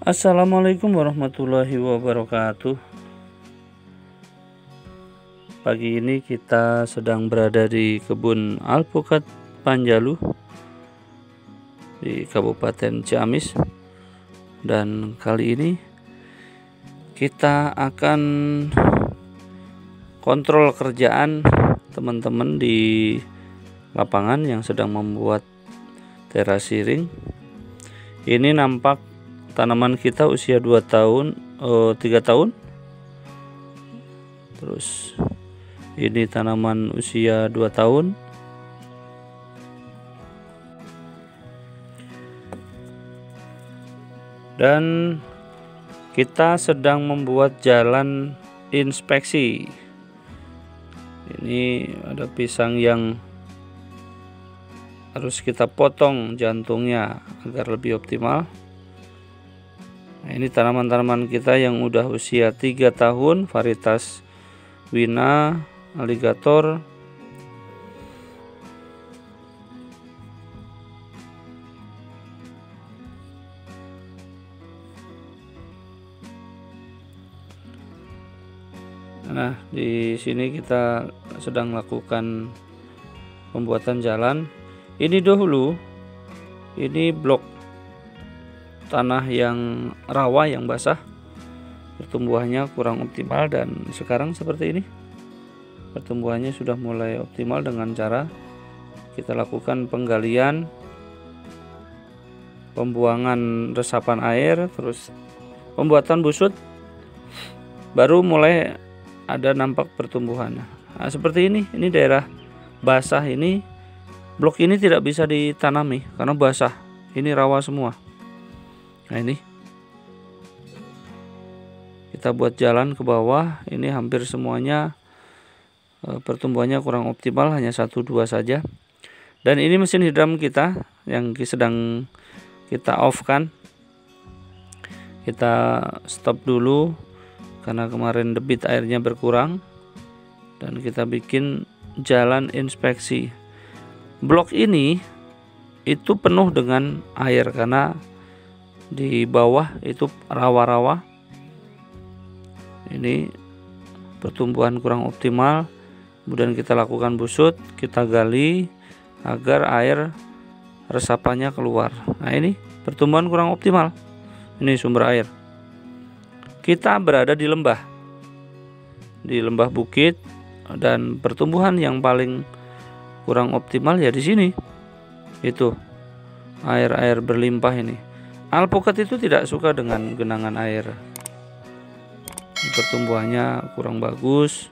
Assalamualaikum warahmatullahi wabarakatuh. Pagi ini kita sedang berada di kebun alpukat Panjalu di Kabupaten Ciamis, dan kali ini kita akan kontrol kerjaan teman-teman di lapangan yang sedang membuat terasiring. Ini nampak tanaman kita usia 3 tahun. Terus ini tanaman usia 2 tahun. Dan kita sedang membuat jalan inspeksi. Ini ada pisang yang harus kita potong jantungnya agar lebih optimal. Nah, ini tanaman-tanaman kita yang udah usia 3 tahun, varietas Wina Alligator. Nah, di sini kita sedang lakukan pembuatan jalan. Ini dahulu, ini blok tanah yang rawa, yang basah, pertumbuhannya kurang optimal, dan sekarang seperti ini pertumbuhannya sudah mulai optimal dengan cara kita lakukan penggalian, pembuangan resapan air, terus pembuatan busut, baru mulai ada nampak pertumbuhan. Nah, seperti ini daerah basah, ini blok ini tidak bisa ditanami karena basah, ini rawa semua. Nah, ini kita buat jalan ke bawah, ini hampir semuanya pertumbuhannya kurang optimal, hanya 1-2 saja. Dan ini mesin hidram kita yang sedang kita off kan, kita stop dulu karena kemarin debit airnya berkurang, dan kita bikin jalan inspeksi. Blok ini itu penuh dengan air karena di bawah itu rawa-rawa. Ini pertumbuhan kurang optimal, kemudian kita lakukan busut, kita gali agar air resapannya keluar. Nah, ini pertumbuhan kurang optimal, ini sumber air. Kita berada di lembah bukit, dan pertumbuhan yang paling kurang optimal ya di sini. Itu air berlimpah ini. Alpukat itu tidak suka dengan genangan air. Pertumbuhannya kurang bagus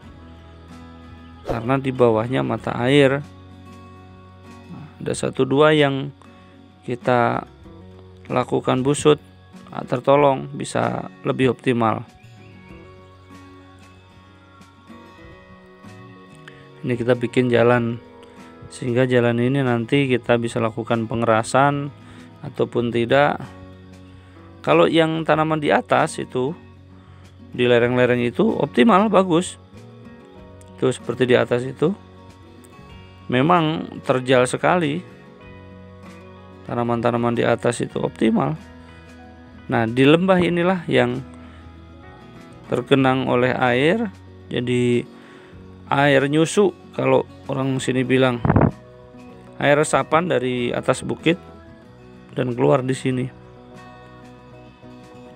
karena di bawahnya mata air. Ada 1-2 yang kita lakukan busut, tertolong bisa lebih optimal. Ini kita bikin jalan, sehingga jalan ini nanti kita bisa lakukan pengerasan ataupun tidak. Kalau yang tanaman di atas itu, di lereng-lereng itu optimal, bagus. Itu seperti di atas itu, memang terjal sekali. Tanaman-tanaman di atas itu optimal. Nah, di lembah inilah yang tergenang oleh air, jadi air nyusu, kalau orang sini bilang, air resapan dari atas bukit dan keluar di sini.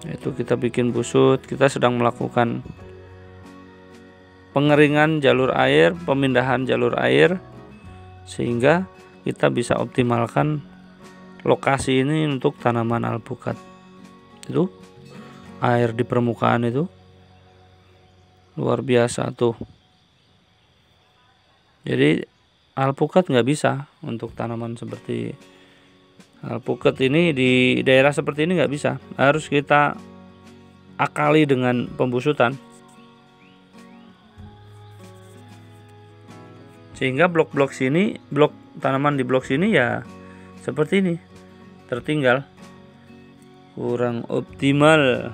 Itu kita bikin busut, kita sedang melakukan pengeringan jalur air, pemindahan jalur air, sehingga kita bisa optimalkan lokasi ini untuk tanaman alpukat. Itu air di permukaan itu luar biasa tuh. Jadi alpukat nggak bisa untuk tanaman seperti alpukat ini, di daerah seperti ini nggak bisa, harus kita akali dengan pembusutan, sehingga blok-blok sini, blok tanaman di blok sini ya seperti ini, tertinggal, kurang optimal.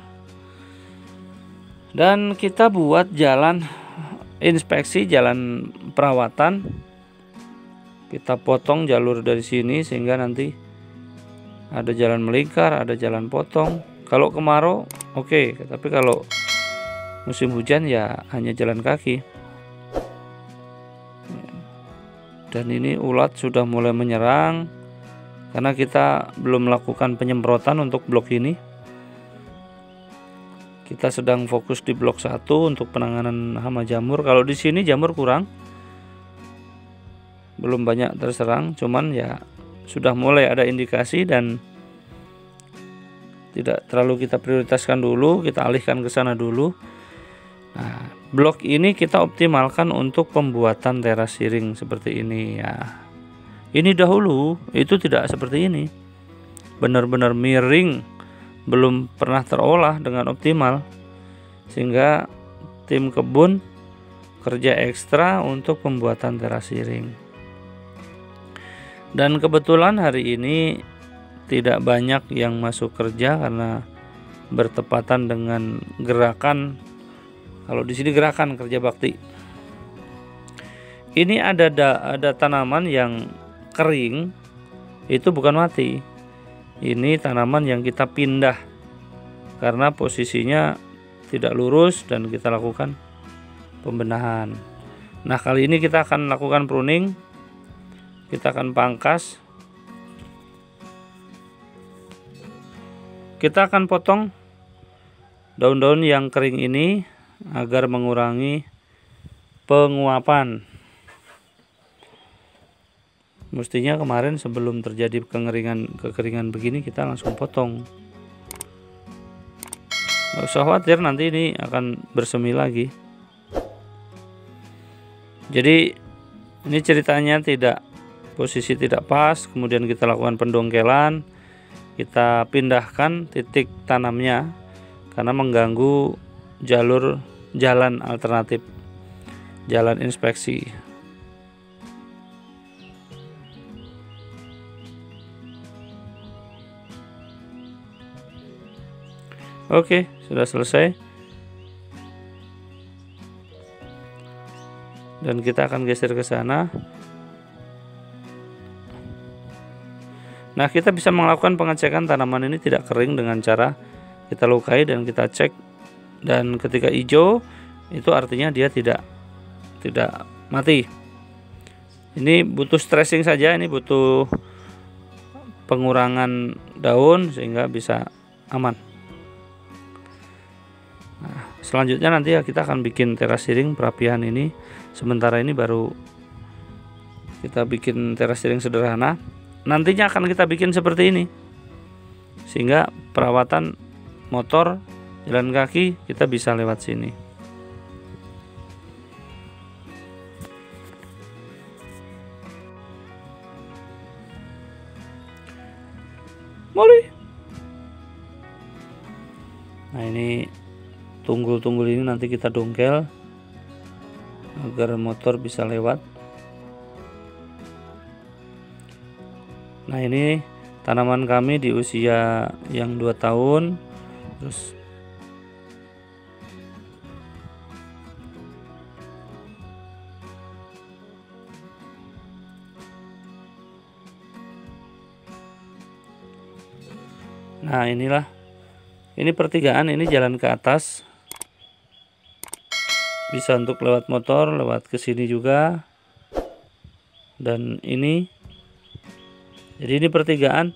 Dan kita buat jalan inspeksi, jalan perawatan, kita potong jalur dari sini sehingga nanti ada jalan melingkar, ada jalan potong. Kalau kemarau oke, tapi kalau musim hujan ya hanya jalan kaki. Dan ini ulat sudah mulai menyerang karena kita belum melakukan penyemprotan untuk blok ini. Kita sedang fokus di blok 1 untuk penanganan hama jamur. Kalau di sini jamur kurang, belum banyak terserang, cuman ya sudah mulai ada indikasi dan tidak terlalu kita prioritaskan dulu, kita alihkan ke sana dulu. Nah, blok ini kita optimalkan untuk pembuatan terasiring seperti ini ya. Ini dahulu itu tidak seperti ini, benar-benar miring, belum pernah terolah dengan optimal, sehingga tim kebun kerja ekstra untuk pembuatan terasiring. Dan kebetulan hari ini tidak banyak yang masuk kerja karena bertepatan dengan gerakan, kalau di sini gerakan kerja bakti. Ini ada tanaman yang kering, itu bukan mati. Ini tanaman yang kita pindah karena posisinya tidak lurus dan kita lakukan pembenahan. Nah, kali ini kita akan lakukan pruning. Kita akan pangkas. Kita akan potong daun-daun yang kering ini agar mengurangi penguapan. Mestinya kemarin sebelum terjadi kekeringan begini kita langsung potong. Nggak usah khawatir, nanti ini akan bersemi lagi. Jadi ini ceritanya posisi tidak pas, kemudian kita lakukan pendongkelan, kita pindahkan titik tanamnya karena mengganggu jalan alternatif, jalan inspeksi. Oke, sudah selesai. Dan kita akan geser ke sana. Nah, kita bisa melakukan pengecekan tanaman ini tidak kering dengan cara kita lukai dan kita cek. Dan ketika hijau, itu artinya dia tidak mati. Ini butuh stressing saja, ini butuh pengurangan daun sehingga bisa aman. Nah, selanjutnya nanti ya kita akan bikin terasiring perapian ini. Sementara ini baru kita bikin terasiring sederhana. Nantinya akan kita bikin seperti ini, sehingga perawatan motor, jalan kaki kita bisa lewat sini. Molly. Nah, ini tunggul-tunggul ini nanti kita dongkel agar motor bisa lewat. Nah, ini tanaman kami di usia yang 2 tahun. Terus nah, inilah, ini pertigaan, ini jalan ke atas, bisa untuk lewat motor, lewat ke sini juga. Dan ini, jadi ini pertigaan.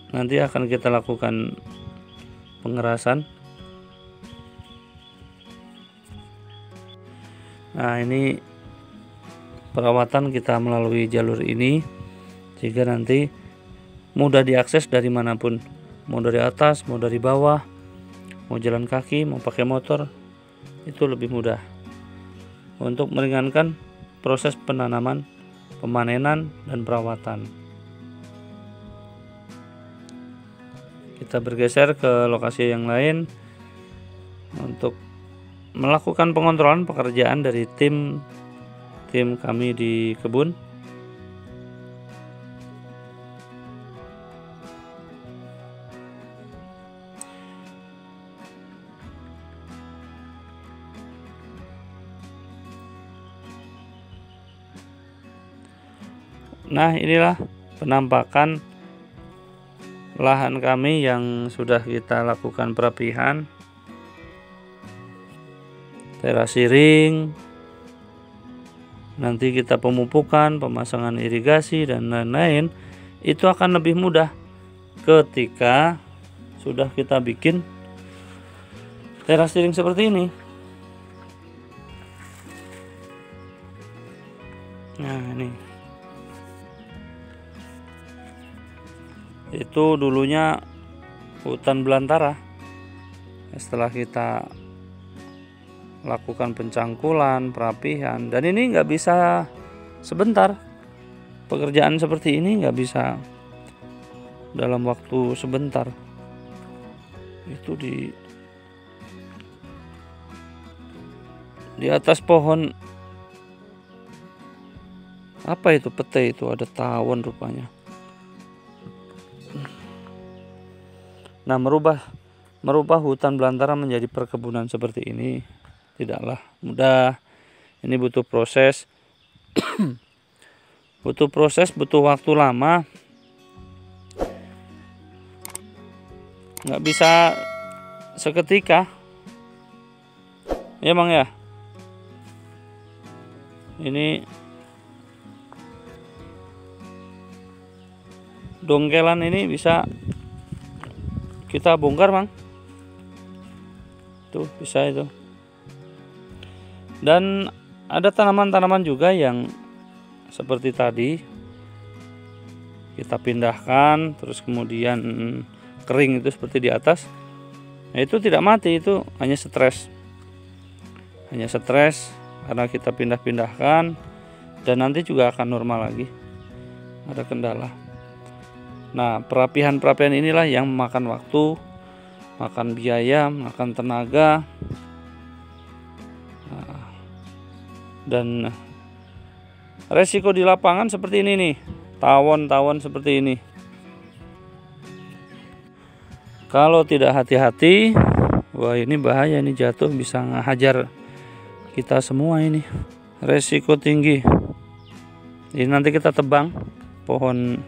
Nanti akan kita lakukan pengerasan. Nah, ini perawatan kita melalui jalur ini, sehingga nanti mudah diakses dari manapun, mau dari atas, mau dari bawah, mau jalan kaki, mau pakai motor, itu lebih mudah untuk meringankan proses penanaman, pemanenan, dan perawatan. Kita bergeser ke lokasi yang lain untuk melakukan pengontrolan pekerjaan dari tim kami di kebun. Nah, inilah penampakan lahan kami yang sudah kita lakukan perapihan, terasiring, nanti kita pemupukan, pemasangan irigasi dan lain-lain, itu akan lebih mudah ketika sudah kita bikin terasiring seperti ini. Nah, ini itu dulunya hutan belantara. Setelah kita lakukan pencangkulan, perapihan, dan ini nggak bisa sebentar. Pekerjaan seperti ini nggak bisa dalam waktu sebentar. Itu di atas pohon apa itu, pete itu, ada tawon rupanya. Nah, merubah hutan belantara menjadi perkebunan seperti ini tidaklah mudah. Ini butuh proses, butuh waktu lama. Nggak bisa seketika, ya Bang ya. Ini dongkelan ini bisa kita bongkar Bang. Tuh bisa itu. Dan ada tanaman-tanaman juga yang seperti tadi kita pindahkan, terus kemudian kering itu seperti di atas. Nah, itu tidak mati, itu hanya stres karena kita pindah-pindahkan, dan nanti juga akan normal lagi. Ada kendala. Nah, perapihan inilah yang memakan waktu, makan biaya, makan tenaga. Dan resiko di lapangan seperti ini nih, tawon-tawon seperti ini. Kalau tidak hati-hati, wah ini bahaya, ini jatuh bisa ngehajar kita semua ini. Resiko tinggi. Jadi nanti kita tebang pohon